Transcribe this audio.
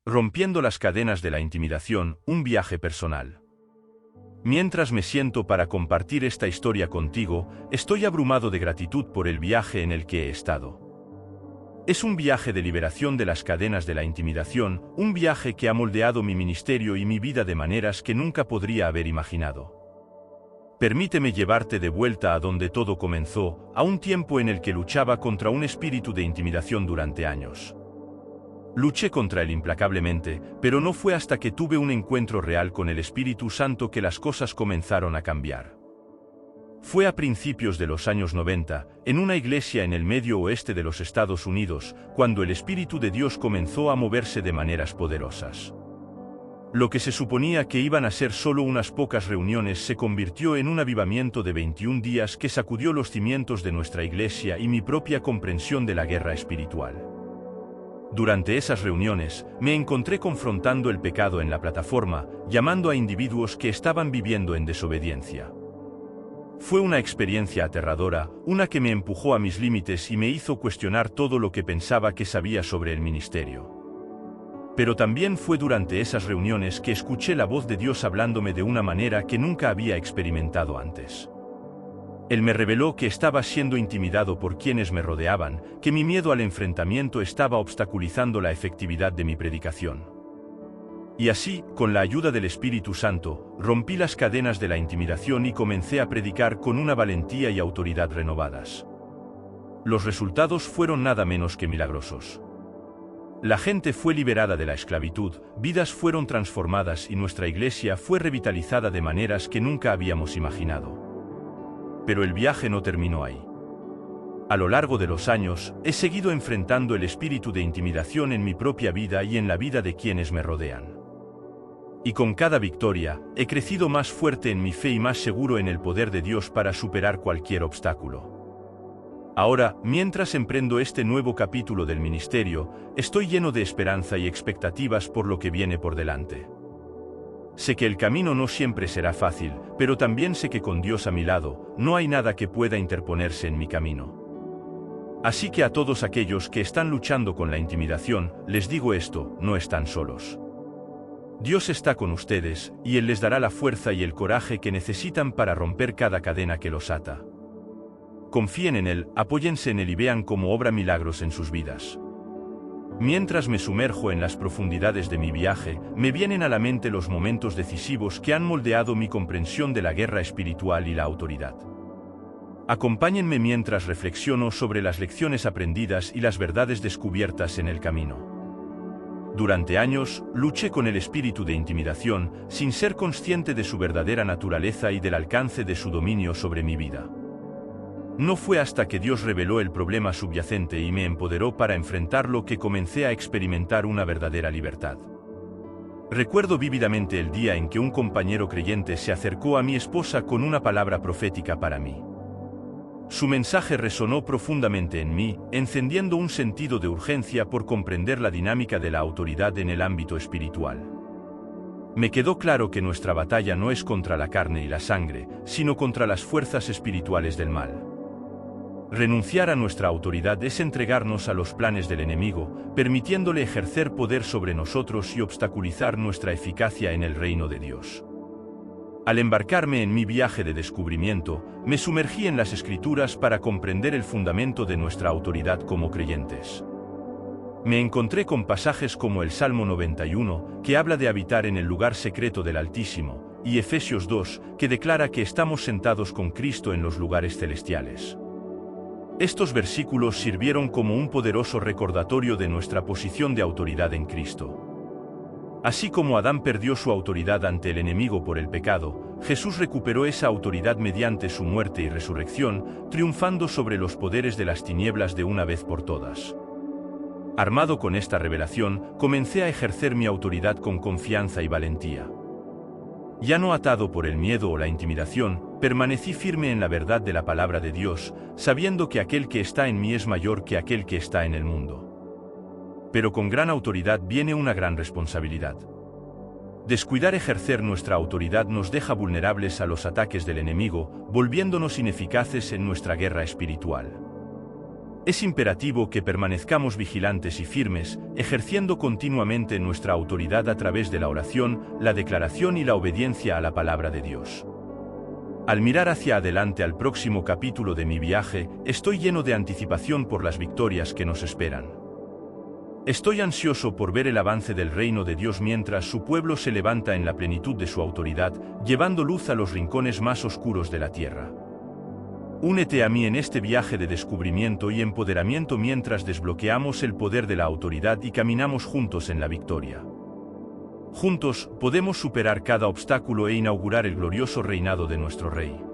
Rompiendo las cadenas de la intimidación, un viaje personal. Mientras me siento para compartir esta historia contigo, estoy abrumado de gratitud por el viaje en el que he estado. Es un viaje de liberación de las cadenas de la intimidación, un viaje que ha moldeado mi ministerio y mi vida de maneras que nunca podría haber imaginado. Permíteme llevarte de vuelta a donde todo comenzó, a un tiempo en el que luchaba contra un espíritu de intimidación durante años. Luché contra él implacablemente, pero no fue hasta que tuve un encuentro real con el Espíritu Santo que las cosas comenzaron a cambiar. Fue a principios de los años 90, en una iglesia en el medio oeste de los Estados Unidos, cuando el Espíritu de Dios comenzó a moverse de maneras poderosas. Lo que se suponía que iban a ser solo unas pocas reuniones se convirtió en un avivamiento de 21 días que sacudió los cimientos de nuestra iglesia y mi propia comprensión de la guerra espiritual. Durante esas reuniones, me encontré confrontando el pecado en la plataforma, llamando a individuos que estaban viviendo en desobediencia. Fue una experiencia aterradora, una que me empujó a mis límites y me hizo cuestionar todo lo que pensaba que sabía sobre el ministerio. Pero también fue durante esas reuniones que escuché la voz de Dios hablándome de una manera que nunca había experimentado antes. Él me reveló que estaba siendo intimidado por quienes me rodeaban, que mi miedo al enfrentamiento estaba obstaculizando la efectividad de mi predicación. Y así, con la ayuda del Espíritu Santo, rompí las cadenas de la intimidación y comencé a predicar con una valentía y autoridad renovadas. Los resultados fueron nada menos que milagrosos. La gente fue liberada de la esclavitud, vidas fueron transformadas y nuestra iglesia fue revitalizada de maneras que nunca habíamos imaginado. Pero el viaje no terminó ahí. A lo largo de los años, he seguido enfrentando el espíritu de intimidación en mi propia vida y en la vida de quienes me rodean. Y con cada victoria, he crecido más fuerte en mi fe y más seguro en el poder de Dios para superar cualquier obstáculo. Ahora, mientras emprendo este nuevo capítulo del ministerio, estoy lleno de esperanza y expectativas por lo que viene por delante. Sé que el camino no siempre será fácil, pero también sé que con Dios a mi lado, no hay nada que pueda interponerse en mi camino. Así que a todos aquellos que están luchando con la intimidación, les digo esto: no están solos. Dios está con ustedes, y Él les dará la fuerza y el coraje que necesitan para romper cada cadena que los ata. Confíen en Él, apóyense en Él y vean cómo obra milagros en sus vidas. Mientras me sumerjo en las profundidades de mi viaje, me vienen a la mente los momentos decisivos que han moldeado mi comprensión de la guerra espiritual y la autoridad. Acompáñenme mientras reflexiono sobre las lecciones aprendidas y las verdades descubiertas en el camino. Durante años, luché con el espíritu de intimidación, sin ser consciente de su verdadera naturaleza y del alcance de su dominio sobre mi vida. No fue hasta que Dios reveló el problema subyacente y me empoderó para enfrentarlo que comencé a experimentar una verdadera libertad. Recuerdo vívidamente el día en que un compañero creyente se acercó a mi esposa con una palabra profética para mí. Su mensaje resonó profundamente en mí, encendiendo un sentido de urgencia por comprender la dinámica de la autoridad en el ámbito espiritual. Me quedó claro que nuestra batalla no es contra la carne y la sangre, sino contra las fuerzas espirituales del mal. Renunciar a nuestra autoridad es entregarnos a los planes del enemigo, permitiéndole ejercer poder sobre nosotros y obstaculizar nuestra eficacia en el reino de Dios. Al embarcarme en mi viaje de descubrimiento, me sumergí en las Escrituras para comprender el fundamento de nuestra autoridad como creyentes. Me encontré con pasajes como el Salmo 91, que habla de habitar en el lugar secreto del Altísimo, y Efesios 2, que declara que estamos sentados con Cristo en los lugares celestiales. Estos versículos sirvieron como un poderoso recordatorio de nuestra posición de autoridad en Cristo. Así como Adán perdió su autoridad ante el enemigo por el pecado, Jesús recuperó esa autoridad mediante su muerte y resurrección, triunfando sobre los poderes de las tinieblas de una vez por todas. Armado con esta revelación, comencé a ejercer mi autoridad con confianza y valentía. Ya no atado por el miedo o la intimidación, permanecí firme en la verdad de la palabra de Dios, sabiendo que aquel que está en mí es mayor que aquel que está en el mundo. Pero con gran autoridad viene una gran responsabilidad. Descuidar ejercer nuestra autoridad nos deja vulnerables a los ataques del enemigo, volviéndonos ineficaces en nuestra guerra espiritual. Es imperativo que permanezcamos vigilantes y firmes, ejerciendo continuamente nuestra autoridad a través de la oración, la declaración y la obediencia a la palabra de Dios. Al mirar hacia adelante al próximo capítulo de mi viaje, estoy lleno de anticipación por las victorias que nos esperan. Estoy ansioso por ver el avance del reino de Dios mientras su pueblo se levanta en la plenitud de su autoridad, llevando luz a los rincones más oscuros de la tierra. Únete a mí en este viaje de descubrimiento y empoderamiento mientras desbloqueamos el poder de la autoridad y caminamos juntos en la victoria. Juntos, podemos superar cada obstáculo e inaugurar el glorioso reinado de nuestro Rey.